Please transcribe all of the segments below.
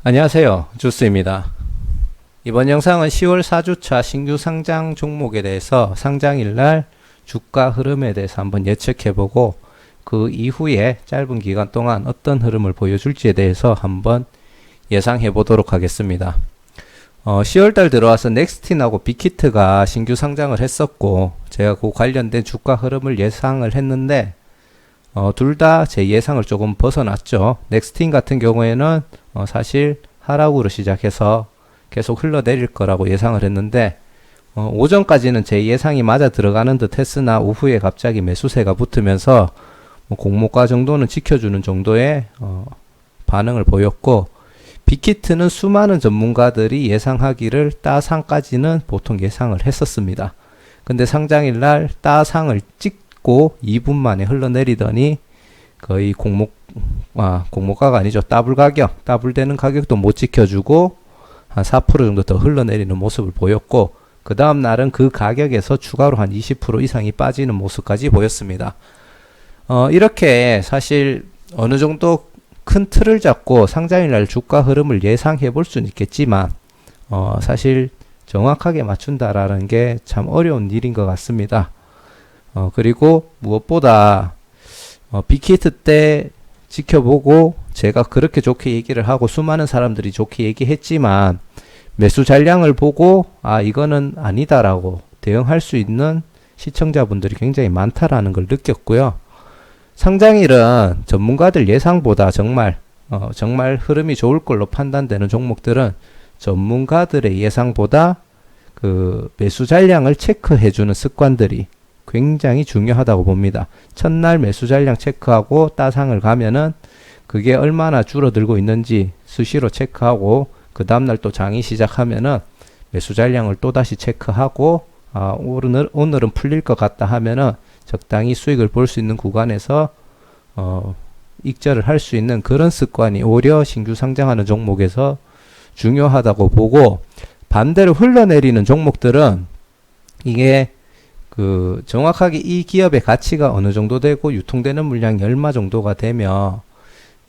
안녕하세요. 주스입니다. 이번 영상은 10월 4주차 신규 상장 종목에 대해서 상장일날 주가 흐름에 대해서 한번 예측해보고 그 이후에 짧은 기간 동안 어떤 흐름을 보여줄지에 대해서 한번 예상해보도록 하겠습니다. 10월달 들어와서 넥스틴하고 빅히트가 신규 상장을 했었고 제가 그 관련된 주가 흐름을 예상을 했는데 둘 다 제 예상을 조금 벗어났죠. 넥스틴 같은 경우에는 사실 하락으로 시작해서 계속 흘러내릴 거라고 예상을 했는데 오전까지는 제 예상이 맞아 들어가는 듯 했으나 오후에 갑자기 매수세가 붙으면서 공모가 정도는 지켜주는 정도의 반응을 보였고, 빅히트는 수많은 전문가들이 예상하기를 따상까지는 보통 예상을 했었습니다. 근데 상장일날 따상을 찍고 2분 만에 흘러내리더니 거의 공모가가 아니죠. 더블 가격, 더블되는 가격도 못 지켜주고 한 4% 정도 더 흘러내리는 모습을 보였고, 그 다음 날은 그 가격에서 추가로 한 20% 이상이 빠지는 모습까지 보였습니다. 이렇게 사실 어느 정도 큰 틀을 잡고 상장일날 주가 흐름을 예상해 볼 수는 있겠지만 사실 정확하게 맞춘다라는 게 참 어려운 일인 것 같습니다. 그리고 무엇보다 빅히트 때 지켜보고 제가 그렇게 좋게 얘기를 하고 수많은 사람들이 좋게 얘기했지만 매수 잔량을 보고 이거는 아니다라고 대응할 수 있는 시청자분들이 굉장히 많다라는 걸 느꼈고요. 상장일은 전문가들 예상보다 정말 흐름이 좋을 걸로 판단되는 종목들은 전문가들의 예상보다 그 매수 잔량을 체크해주는 습관들이 굉장히 중요하다고 봅니다. 첫날 매수 잔량 체크하고 따상을 가면은 그게 얼마나 줄어들고 있는지 수시로 체크하고, 그 다음날 또 장이 시작하면은 매수 잔량을 또다시 체크하고 오늘은 풀릴 것 같다 하면은 적당히 수익을 볼 수 있는 구간에서 익절을 할 수 있는 그런 습관이 오히려 신규 상장하는 종목에서 중요하다고 보고, 반대로 흘러내리는 종목들은 이게 정확하게 이 기업의 가치가 어느 정도 되고 유통되는 물량이 얼마 정도가 되며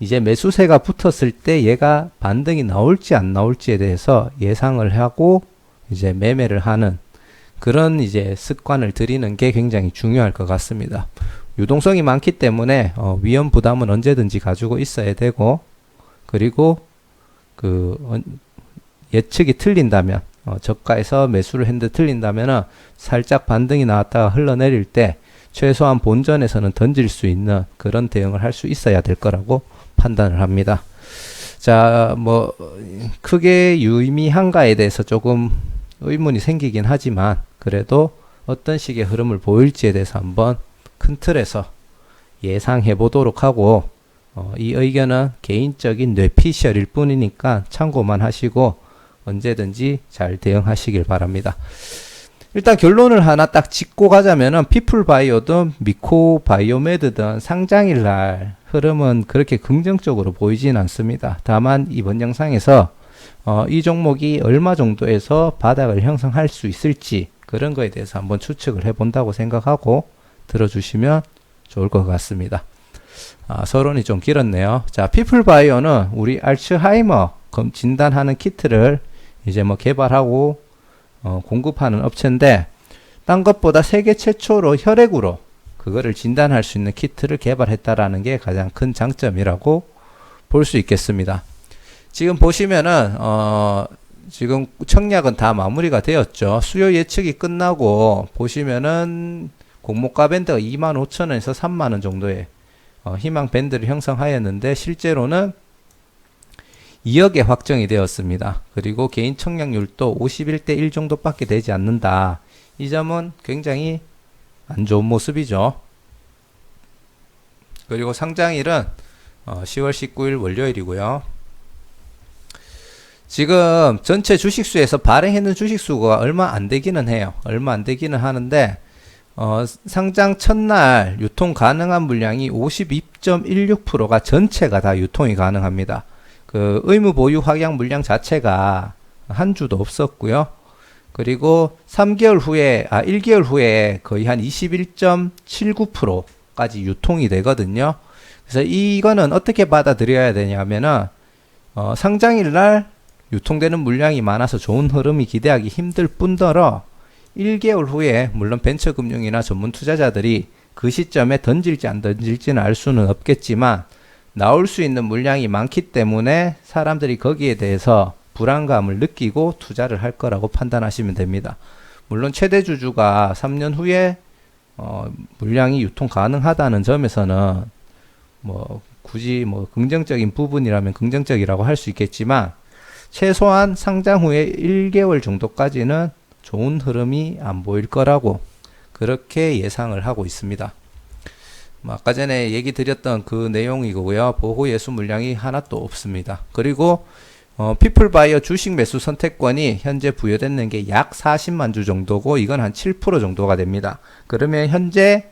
이제 매수세가 붙었을 때 얘가 반등이 나올지 안 나올지에 대해서 예상을 하고 이제 매매를 하는 그런 이제 습관을 들이는 게 굉장히 중요할 것 같습니다. 유동성이 많기 때문에 위험 부담은 언제든지 가지고 있어야 되고, 그리고 예측이 틀린다면 저가에서 매수를 했는데 틀린다면 살짝 반등이 나왔다가 흘러내릴 때 최소한 본전에서는 던질 수 있는 그런 대응을 할 수 있어야 될 거라고 판단을 합니다. 자, 크게 유의미한가에 대해서 조금 의문이 생기긴 하지만 그래도 어떤 식의 흐름을 보일지에 대해서 한번 큰 틀에서 예상해 보도록 하고, 이 의견은 개인적인 뇌피셜일 뿐이니까 참고만 하시고 언제든지 잘 대응하시길 바랍니다. 일단 결론을 하나 딱 짚고 가자면은 피플바이오든 미코바이오메드든 상장일날 흐름은 그렇게 긍정적으로 보이진 않습니다. 다만 이번 영상에서 이 종목이 얼마 정도에서 바닥을 형성할 수 있을지 그런 거에 대해서 한번 추측을 해본다고 생각하고 들어주시면 좋을 것 같습니다. 서론이 좀 길었네요. 자, 피플바이오는 우리 알츠하이머 진단하는 키트를 이제 개발하고 공급하는 업체인데, 딴 것보다 세계 최초로 혈액으로 그거를 진단할 수 있는 키트를 개발했다라는 게 가장 큰 장점이라고 볼 수 있겠습니다. 지금 보시면은 지금 청약은 다 마무리가 되었죠. 수요 예측이 끝나고 보시면은 공모가 밴드가 25,000원에서 30,000원 정도의 희망 밴드를 형성하였는데 실제로는 2억에 확정이 되었습니다. 그리고 개인 청약률도 51대 1 정도밖에 되지 않는다. 이 점은 굉장히 안 좋은 모습이죠. 그리고 상장일은 10월 19일 월요일이고요. 지금 전체 주식수에서 발행했는 주식수가 얼마 안 되기는 해요. 얼마 안 되기는 하는데 상장 첫날 유통 가능한 물량이 52.16%가 전체가 다 유통이 가능합니다. 의무 보유 확약 물량 자체가 한 주도 없었고요. 그리고 3개월 후에 1개월 후에 거의 한 21.79%까지 유통이 되거든요. 그래서 이거는 어떻게 받아들여야 되냐면은 상장일 날 유통되는 물량이 많아서 좋은 흐름이 기대하기 힘들 뿐더러 1개월 후에 물론 벤처금융이나 전문 투자자들이 그 시점에 던질지 안 던질지는 알 수는 없겠지만 나올 수 있는 물량이 많기 때문에 사람들이 거기에 대해서 불안감을 느끼고 투자를 할 거라고 판단하시면 됩니다. 물론 최대 주주가 3년 후에 물량이 유통 가능하다는 점에서는 굳이 긍정적인 부분이라면 긍정적이라고 할 수 있겠지만 최소한 상장 후에 1개월 정도까지는 좋은 흐름이 안 보일 거라고 그렇게 예상을 하고 있습니다. 아까 전에 얘기 드렸던 그 내용이고요. 보호 예수 물량이 하나도 없습니다. 그리고 피플바이어 주식 매수 선택권이 현재 부여되는 게 약 40만 주 정도고 이건 한 7% 정도가 됩니다. 그러면 현재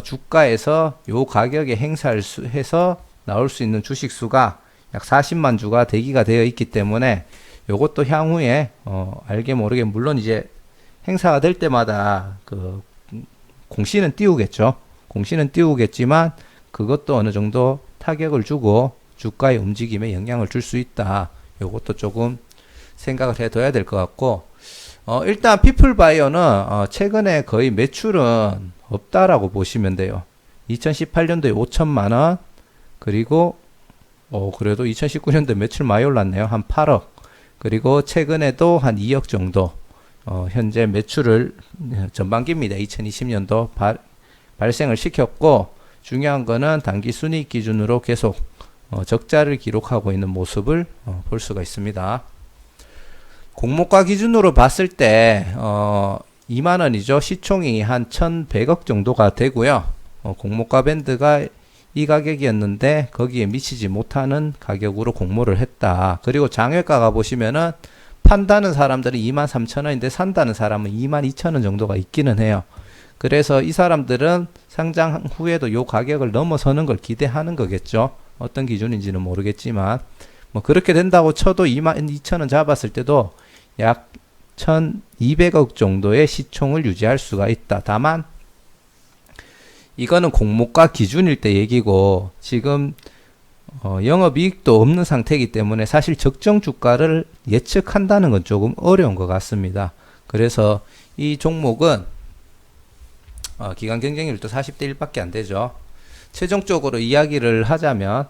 주가에서 요 가격에 해서 나올 수 있는 주식 수가 약 40만 주가 대기가 되어 있기 때문에 요것도 향후에 알게 모르게 물론 이제 행사가 될 때마다 그 공시는 띄우겠죠. 공시는 띄우겠지만 그것도 어느 정도 타격을 주고 주가의 움직임에 영향을 줄 수 있다. 요것도 조금 생각을 해둬야 될 것 같고 일단 피플바이어는 최근에 거의 매출은 없다라고 보시면 돼요. 2018년도에 5천만원 그리고 그래도 2019년도에 매출 많이 올랐네요. 한 8억 그리고 최근에도 한 2억 정도 현재 매출을 전반기입니다. 2020년도 발생을 시켰고 중요한 거는 단기 순이익 기준으로 계속 적자를 기록하고 있는 모습을 볼 수가 있습니다. 공모가 기준으로 봤을 때 2만원이죠. 시총이 한 1100억 정도가 되고요. 공모가 밴드가 이 가격이었는데 거기에 미치지 못하는 가격으로 공모를 했다. 그리고 장외가가 보시면은 판다는 사람들은 23,000원인데 산다는 사람은 22,000원 정도가 있기는 해요. 그래서 이 사람들은 상장 후에도 요 가격을 넘어서는 걸 기대하는 거겠죠. 어떤 기준인지는 모르겠지만 그렇게 된다고 쳐도 22,000원 잡았을 때도 약 1,200억 정도의 시총을 유지할 수가 있다. 다만 이거는 공모가 기준일 때 얘기고 지금 영업이익도 없는 상태이기 때문에 사실 적정 주가를 예측한다는 건 조금 어려운 것 같습니다. 그래서 이 종목은 기간 경쟁률도 40대 1밖에 안 되죠. 최종적으로 이야기를 하자면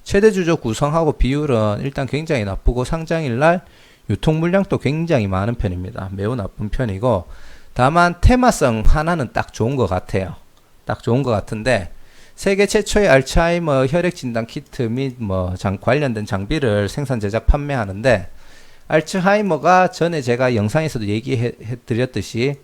최대 주주 구성하고 비율은 일단 굉장히 나쁘고 상장일 날 유통 물량도 굉장히 많은 편입니다. 매우 나쁜 편이고 다만 테마성 하나는 딱 좋은 것 같아요. 딱 좋은 것 같은데 세계 최초의 알츠하이머 혈액 진단 키트 및 관련된 장비를 생산 제작 판매하는데 알츠하이머가 전에 제가 영상에서도 얘기해 드렸듯이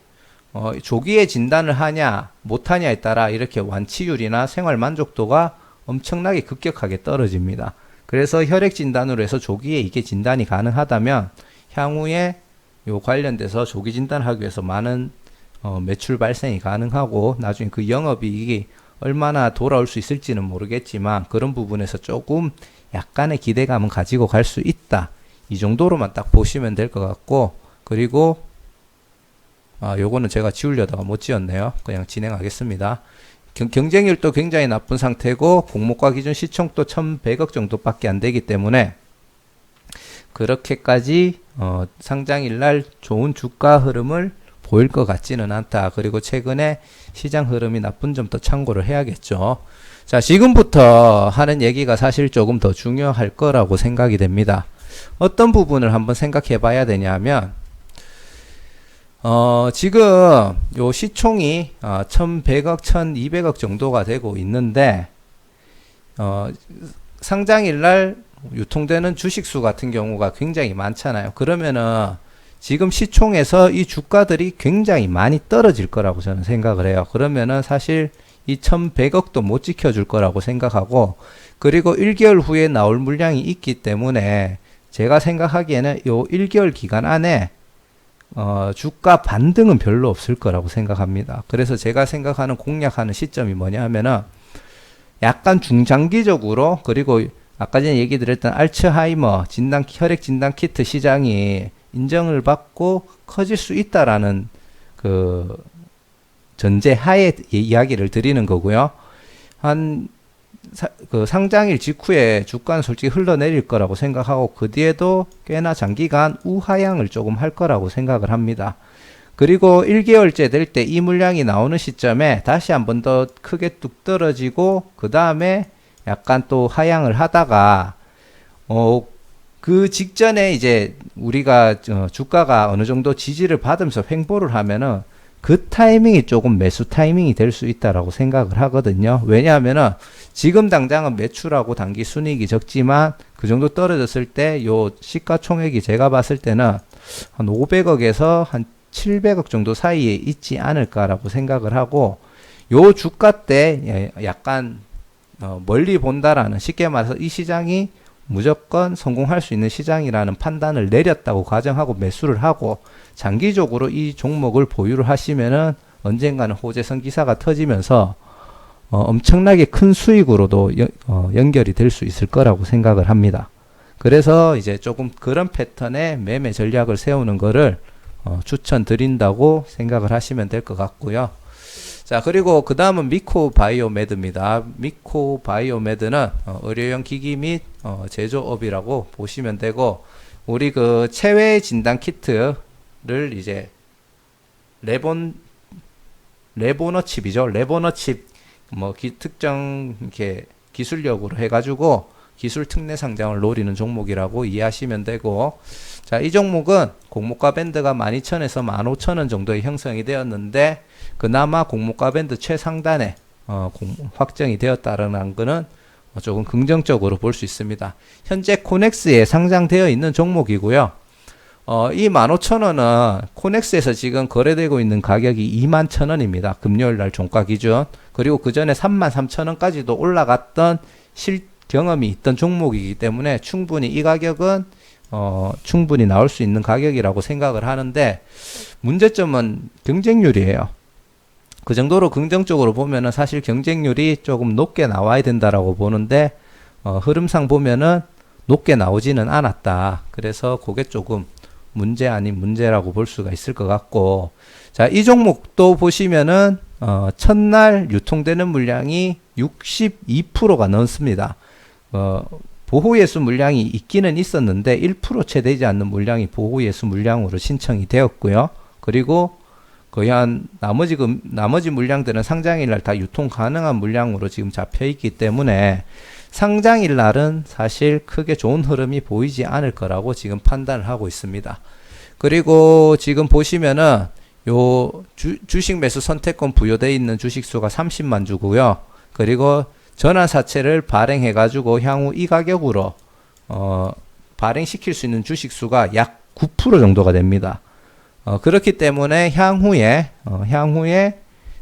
조기에 진단을 하냐 못하냐에 따라 이렇게 완치율이나 생활 만족도가 엄청나게 급격하게 떨어집니다. 그래서 혈액 진단으로 해서 조기에 이게 진단이 가능하다면 향후에 요 관련돼서 조기 진단하기 위해서 많은 매출 발생이 가능하고 나중에 그 영업이익이 얼마나 돌아올 수 있을지는 모르겠지만 그런 부분에서 조금 약간의 기대감은 가지고 갈 수 있다. 이 정도로만 딱 보시면 될 것 같고 그리고 요거는 제가 지우려다가 못 지웠네요. 그냥 진행하겠습니다. 경쟁률도 굉장히 나쁜 상태고 공모가 기준 시총도 1100억 정도밖에 안 되기 때문에 그렇게까지 상장일 날 좋은 주가 흐름을 보일 것 같지는 않다. 그리고 최근에 시장 흐름이 나쁜 점도 참고를 해야겠죠. 자, 지금부터 하는 얘기가 사실 조금 더 중요할 거라고 생각이 됩니다. 어떤 부분을 한번 생각해 봐야 되냐면 지금 요 시총이 1100억, 1200억 정도가 되고 있는데 상장일날 유통되는 주식수 같은 경우가 굉장히 많잖아요. 그러면은 지금 시총에서 이 주가들이 굉장히 많이 떨어질 거라고 저는 생각을 해요. 그러면은 사실 이 1100억도 못 지켜줄 거라고 생각하고 그리고 1개월 후에 나올 물량이 있기 때문에 제가 생각하기에는 요 1개월 기간 안에 주가 반등은 별로 없을 거라고 생각합니다. 그래서 제가 생각하는 공략하는 시점이 뭐냐 하면은 약간 중장기적으로 그리고 아까 전에 얘기 드렸던 알츠하이머 혈액 진단 키트 시장이 인정을 받고 커질 수 있다라는 그 전제 하에 이야기를 드리는 거고요. 한 그 상장일 직후에 주가는 솔직히 흘러내릴 거라고 생각하고 그 뒤에도 꽤나 장기간 우하향을 조금 할 거라고 생각을 합니다. 그리고 1개월째 될 때 이 물량이 나오는 시점에 다시 한 번 더 크게 뚝 떨어지고 그 다음에 약간 또 하향을 하다가 그 직전에 이제 우리가 주가가 어느 정도 지지를 받으면서 횡보를 하면은 그 타이밍이 조금 매수 타이밍이 될 수 있다라고 생각을 하거든요. 왜냐하면은 지금 당장은 매출하고 단기 순이익이 적지만 그 정도 떨어졌을 때 요 시가총액이 제가 봤을 때는 한 500억에서 한 700억 정도 사이에 있지 않을까라고 생각을 하고 요 주가 때 약간 멀리 본다라는, 쉽게 말해서 이 시장이 무조건 성공할 수 있는 시장이라는 판단을 내렸다고 가정하고 매수를 하고 장기적으로 이 종목을 보유를 하시면은 언젠가는 호재성 기사가 터지면서 엄청나게 큰 수익으로도 연결이 될 수 있을 거라고 생각을 합니다. 그래서 이제 조금 그런 패턴의 매매 전략을 세우는 거를 추천드린다고 생각을 하시면 될 것 같고요. 자, 그리고 그 다음은 미코바이오메드입니다. 미코바이오메드는 의료용 기기 및 제조업이라고 보시면 되고, 우리 그 체외 진단 키트를 이제 레보너칩이죠. 레보너칩 특정 이렇게 기술력으로 해가지고 기술 특례 상장을 노리는 종목이라고 이해하시면 되고, 자, 이 종목은 공모가 밴드가 12,000에서 15,000원 정도에 형성이 되었는데 그나마 공모가 밴드 최상단에 확정이 되었다는 것은 조금 긍정적으로 볼 수 있습니다. 현재 코넥스에 상장되어 있는 종목이고요. 이 15,000원은 코넥스에서 지금 거래되고 있는 가격이 21,000원입니다. 금요일날 종가 기준. 그리고 그 전에 33,000원까지도 올라갔던 경험이 있던 종목이기 때문에 충분히 이 가격은 충분히 나올 수 있는 가격이라고 생각을 하는데, 문제점은 경쟁률이에요. 그 정도로 긍정적으로 보면은 사실 경쟁률이 조금 높게 나와야 된다라고 보는데 흐름상 보면은 높게 나오지는 않았다. 그래서 그게 조금 문제 아닌 문제라고 볼 수가 있을 것 같고, 자, 이 종목도 보시면은 첫날 유통되는 물량이 62%가 넘습니다. 보호예수 물량이 있기는 있었는데 1% 채 되지 않는 물량이 보호예수 물량으로 신청이 되었고요. 그리고 거의 한 나머지 물량들은 상장일날 다 유통 가능한 물량으로 지금 잡혀 있기 때문에 상장일날은 사실 크게 좋은 흐름이 보이지 않을 거라고 지금 판단을 하고 있습니다. 그리고 지금 보시면은 요 주식 매수 선택권 부여되어 있는 주식수가 30만 주고요. 그리고 전환사채를 발행해 가지고 향후 이 가격으로 발행시킬 수 있는 주식수가 약 9% 정도가 됩니다. 그렇기 때문에 향후에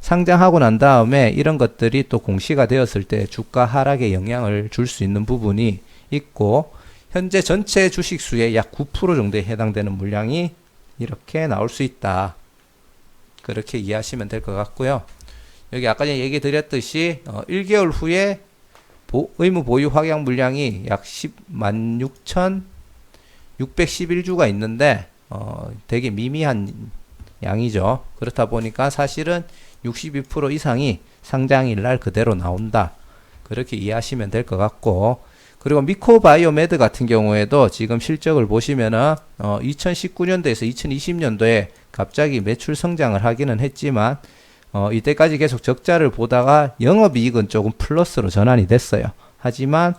상장하고 난 다음에 이런 것들이 또 공시가 되었을 때 주가 하락에 영향을 줄 수 있는 부분이 있고, 현재 전체 주식수의 약 9% 정도에 해당되는 물량이 이렇게 나올 수 있다. 그렇게 이해하시면 될 것 같고요. 여기 아까 전에 얘기 드렸듯이 1개월 후에 의무 보유 확약 물량이 약 16,611주가 있는데 되게 미미한 양이죠. 그렇다 보니까 사실은 62% 이상이 상장일 날 그대로 나온다. 그렇게 이해하시면 될 것 같고, 그리고 미코바이오메드 같은 경우에도 지금 실적을 보시면은 2019년도에서 2020년도에 갑자기 매출 성장을 하기는 했지만 이때까지 계속 적자를 보다가 영업이익은 조금 플러스로 전환이 됐어요. 하지만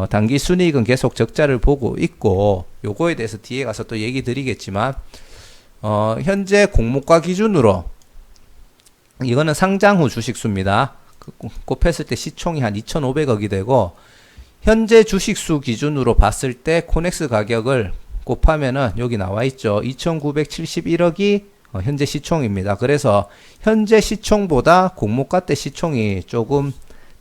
단기 순이익은 계속 적자를 보고 있고, 요거에 대해서 뒤에 가서 또 얘기 드리겠지만 현재 공모가 기준으로 이거는 상장 후 주식수입니다. 곱했을 때 시총이 한 2,500억이 되고, 현재 주식수 기준으로 봤을 때 코넥스 가격을 곱하면은 여기 나와 있죠. 2,971억이 현재 시총입니다. 그래서 현재 시총보다 공모가 때 시총이 조금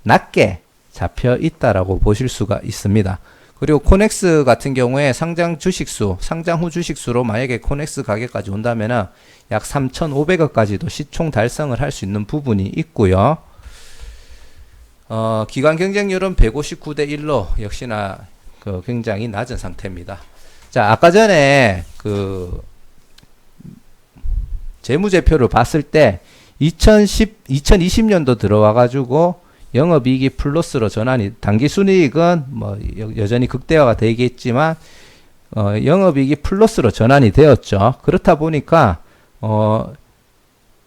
낮게 잡혀 있다라고 보실 수가 있습니다. 그리고 코넥스 같은 경우에 상장 후 주식수로 만약에 코넥스 가격까지 온다면은 약 3,500억까지도 시총 달성을 할 수 있는 부분이 있고요. 기관 경쟁률은 159대 1로 역시나 굉장히 낮은 상태입니다. 자, 아까 전에 재무제표를 봤을 때 2020년도 들어와 가지고 영업이익이 플러스로 전환이, 당기순이익은 뭐 여전히 극대화가 되겠지만 영업이익이 플러스로 전환이 되었죠. 그렇다 보니까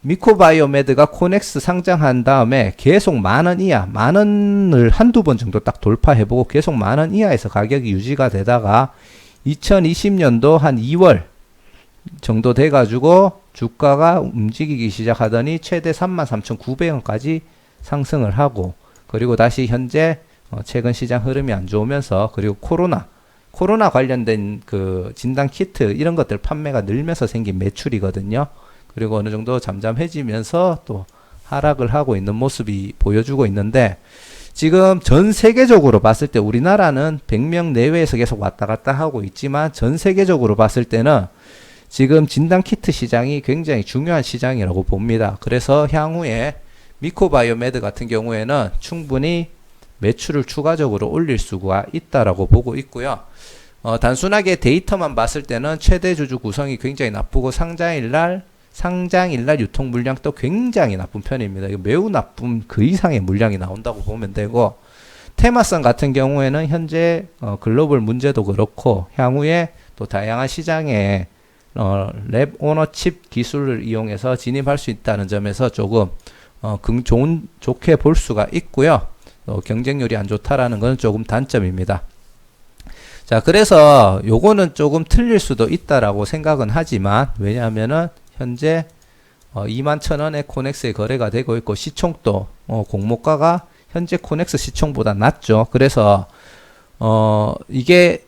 미코바이오메드가 코넥스 상장한 다음에 계속 만원 이하, 만원을 한두 번 정도 딱 돌파해보고 계속 만원 이하에서 가격이 유지가 되다가 2020년도 한 2월 정도 돼가지고 주가가 움직이기 시작하더니 최대 33,900원까지 상승을 하고, 그리고 다시 현재 최근 시장 흐름이 안 좋으면서, 그리고 코로나 관련된 그 진단 키트 이런 것들 판매가 늘면서 생긴 매출이거든요. 그리고 어느 정도 잠잠해지면서 또 하락을 하고 있는 모습이 보여주고 있는데, 지금 전 세계적으로 봤을 때 우리나라는 100명 내외에서 계속 왔다 갔다 하고 있지만, 전 세계적으로 봤을 때는 지금 진단키트 시장이 굉장히 중요한 시장이라고 봅니다. 그래서 향후에 미코바이오메드 같은 경우에는 충분히 매출을 추가적으로 올릴 수가 있다라고 보고 있고요. 단순하게 데이터만 봤을 때는 최대 주주 구성이 굉장히 나쁘고 상장일날 유통 물량도 굉장히 나쁜 편입니다. 이거 매우 나쁜 그 이상의 물량이 나온다고 보면 되고, 테마성 같은 경우에는 현재 글로벌 문제도 그렇고 향후에 또 다양한 시장에 랩 오너칩 기술을 이용해서 진입할 수 있다는 점에서 조금 좋게 볼 수가 있고요. 경쟁률이 안 좋다라는 건 조금 단점입니다. 자, 그래서 요거는 조금 틀릴 수도 있다라고 생각은 하지만, 왜냐하면은 현재 21,000원에 코넥스에 거래가 되고 있고, 시총도 공모가가 현재 코넥스 시총보다 낮죠. 그래서 이게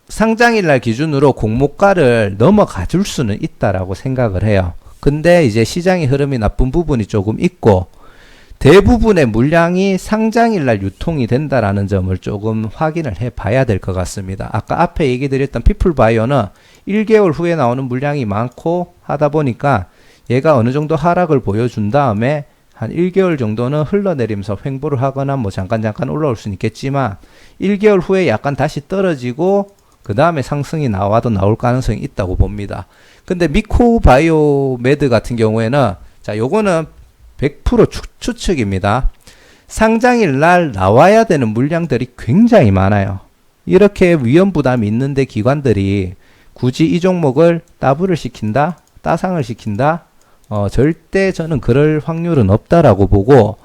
상장일날 기준으로 공모가를 넘어가 줄 수는 있다라고 생각을 해요. 근데 이제 시장의 흐름이 나쁜 부분이 조금 있고, 대부분의 물량이 상장일날 유통이 된다라는 점을 조금 확인을 해 봐야 될 것 같습니다. 아까 앞에 얘기 드렸던 피플바이오는 1개월 후에 나오는 물량이 많고 하다 보니까 얘가 어느 정도 하락을 보여준 다음에 한 1개월 정도는 흘러내리면서 횡보를 하거나 뭐 잠깐 올라올 수는 있겠지만, 1개월 후에 약간 다시 떨어지고 그 다음에 상승이 나와도 나올 가능성이 있다고 봅니다. 근데 미코바이오메드 같은 경우에는, 자, 요거는 100% 추측입니다. 상장일 날 나와야 되는 물량들이 굉장히 많아요. 이렇게 위험 부담이 있는데 기관들이 굳이 이 종목을 따블을 시킨다, 따상을 시킨다, 절대 저는 그럴 확률은 없다라고 보고,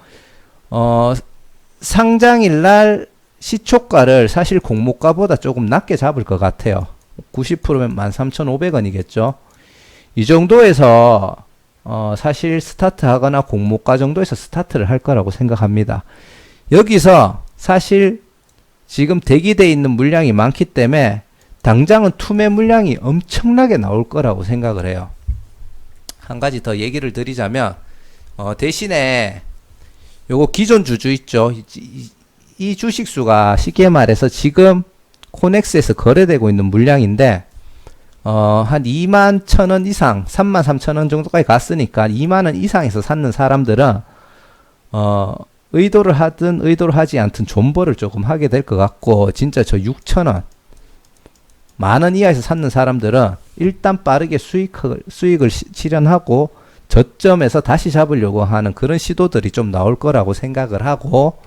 상장일 날 시초가를 사실 공모가보다 조금 낮게 잡을 것 같아요. 90%면 13,500원이겠죠. 이 정도에서 사실 스타트 하거나 공모가 정도에서 스타트를 할 거라고 생각합니다. 여기서 사실 지금 대기되어 있는 물량이 많기 때문에 당장은 투매 물량이 엄청나게 나올 거라고 생각을 해요. 한 가지 더 얘기를 드리자면, 대신에 요거 기존 주주 있죠. 이 주식수가 쉽게 말해서 지금 코넥스에서 거래되고 있는 물량인데, 한 21,000원 이상, 33,000원 정도까지 갔으니까 20,000원 이상에서 샀는 사람들은, 의도를 하든 의도를 하지 않든 존버를 조금 하게 될 것 같고, 진짜 저 6,000원, 만원 이하에서 샀는 사람들은 일단 빠르게 수익을 실현하고 저점에서 다시 잡으려고 하는 그런 시도들이 좀 나올 거라고 생각을 하고,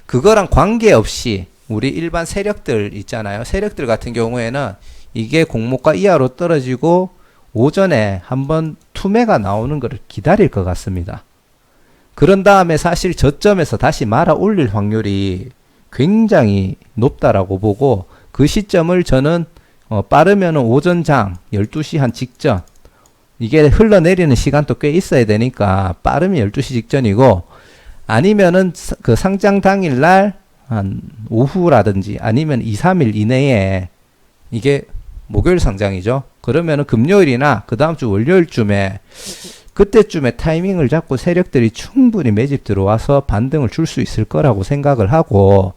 그거랑 관계없이 우리 일반 세력들 있잖아요. 세력들 같은 경우에는 이게 공모가 이하로 떨어지고 오전에 한번 투매가 나오는 것을 기다릴 것 같습니다. 그런 다음에 사실 저점에서 다시 말아 올릴 확률이 굉장히 높다라고 보고, 그 시점을 저는 빠르면 오전장 12시 한 직전, 이게 흘러내리는 시간도 꽤 있어야 되니까 빠르면 12시 직전이고, 아니면은 그 상장 당일날 한 오후라든지 아니면 2, 3일 이내에, 이게 목요일 상장이죠. 그러면은 금요일이나 그 다음 주 월요일쯤에, 그때쯤에 타이밍을 잡고 세력들이 충분히 매집 들어와서 반등을 줄 수 있을 거라고 생각을 하고,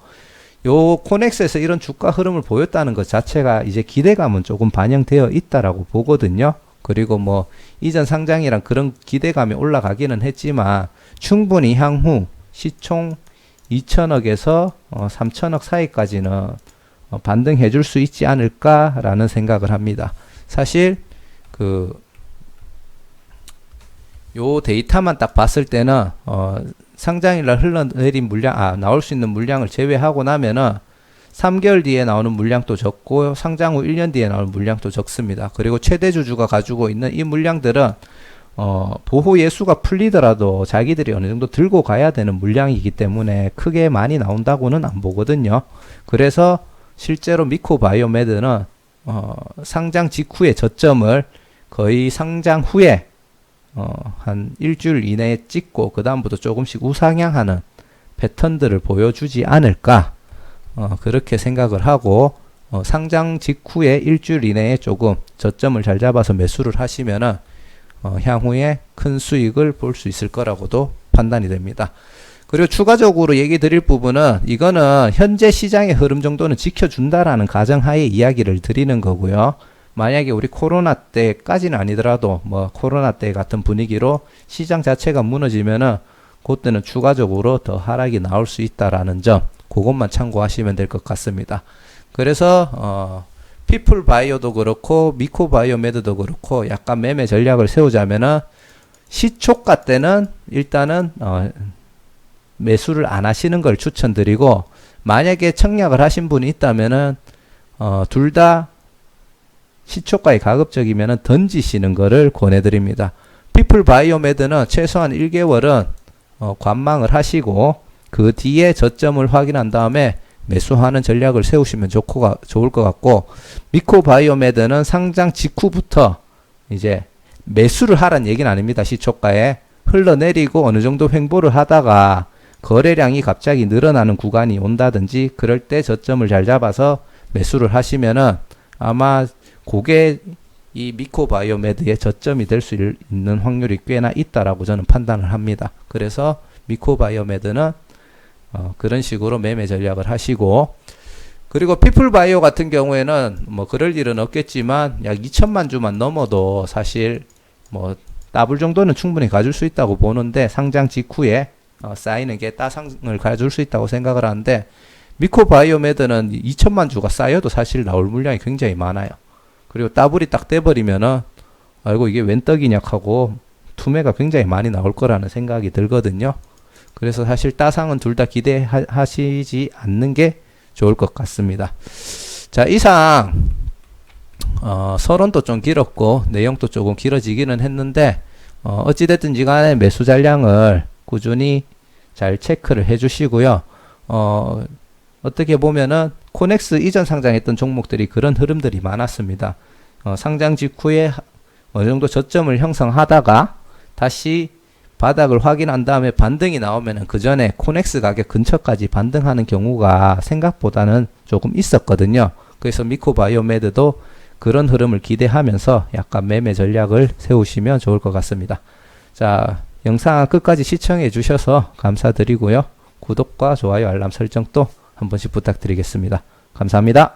요 코넥스에서 이런 주가 흐름을 보였다는 것 자체가 이제 기대감은 조금 반영되어 있다라고 보거든요. 그리고 뭐 이전 상장이랑 그런 기대감이 올라가기는 했지만, 충분히 향후 시총 2천억에서 3천억 사이까지는 반등해 줄 수 있지 않을까라는 생각을 합니다. 사실 요 데이터만 딱 봤을 때는 상장일날 흘러내린 물량, 나올 수 있는 물량을 제외하고 나면은 3개월 뒤에 나오는 물량도 적고 상장 후 1년 뒤에 나오는 물량도 적습니다. 그리고 최대 주주가 가지고 있는 이 물량들은 보호 예수가 풀리더라도 자기들이 어느 정도 들고 가야 되는 물량이기 때문에 크게 많이 나온다고는 안 보거든요. 그래서 실제로 미코바이오메드는 상장 직후의 저점을 거의 상장 후에 한 일주일 이내에 찍고 그 다음부터 조금씩 우상향하는 패턴들을 보여주지 않을까 그렇게 생각을 하고 상장 직후에 일주일 이내에 조금 저점을 잘 잡아서 매수를 하시면은 향후에 큰 수익을 볼 수 있을 거라고도 판단이 됩니다. 그리고 추가적으로 얘기 드릴 부분은 이거는 현재 시장의 흐름 정도는 지켜준다라는 가정하에 이야기를 드리는 거고요. 만약에 우리 코로나 때까지는 아니더라도 뭐 코로나 때 같은 분위기로 시장 자체가 무너지면은 그때는 추가적으로 더 하락이 나올 수 있다라는 점 그것만 참고하시면 될 것 같습니다. 그래서 피플바이오도 그렇고 미코바이오메드도 그렇고 약간 매매 전략을 세우자면은 시초가 때는 일단은 매수를 안 하시는 걸 추천드리고 만약에 청약을 하신 분이 있다면은 둘 다 시초가에 가급적이면은 던지시는 거를 권해드립니다. 피플바이오메드는 최소한 1개월은 관망을 하시고 그 뒤에 저점을 확인한 다음에 매수하는 전략을 세우시면 좋을 것 같고 미코바이오메드는 상장 직후부터 이제 매수를 하란 얘기는 아닙니다. 시초가에 흘러내리고 어느 정도 횡보를 하다가 거래량이 갑자기 늘어나는 구간이 온다든지 그럴 때 저점을 잘 잡아서 매수를 하시면은 아마 그게 이 미코바이오메드의 저점이 될 수 있는 확률이 꽤나 있다라고 저는 판단을 합니다. 그래서 미코바이오메드는 그런 식으로 매매 전략을 하시고 그리고 피플바이오 같은 경우에는 뭐 그럴 일은 없겠지만 약 2천만 주만 넘어도 사실 뭐 더블 정도는 충분히 가질 수 있다고 보는데 상장 직후에 쌓이는 게 따상을 가질 수 있다고 생각을 하는데 미코바이오메드는 2천만 주가 쌓여도 사실 나올 물량이 굉장히 많아요. 그리고 더블이 딱 돼버리면은 아이고 이게 웬 떡이냐 하고 투매가 굉장히 많이 나올 거라는 생각이 들거든요. 그래서 사실 따상은 둘 다 기대하시지 않는 게 좋을 것 같습니다. 자, 이상 서론도 좀 길었고 내용도 조금 길어지기는 했는데 어찌됐든지 간에 매수 잔량을 꾸준히 잘 체크를 해 주시고요. 어떻게 보면은 코넥스 이전 상장했던 종목들이 그런 흐름들이 많았습니다. 상장 직후에 어느 정도 저점을 형성하다가 다시 바닥을 확인한 다음에 반등이 나오면은 그 전에 코넥스 가격 근처까지 반등하는 경우가 생각보다는 조금 있었거든요. 그래서 미코바이오메드도 그런 흐름을 기대하면서 약간 매매 전략을 세우시면 좋을 것 같습니다. 자, 영상 끝까지 시청해 주셔서 감사드리고요. 구독과 좋아요, 알람 설정도 한 번씩 부탁드리겠습니다. 감사합니다.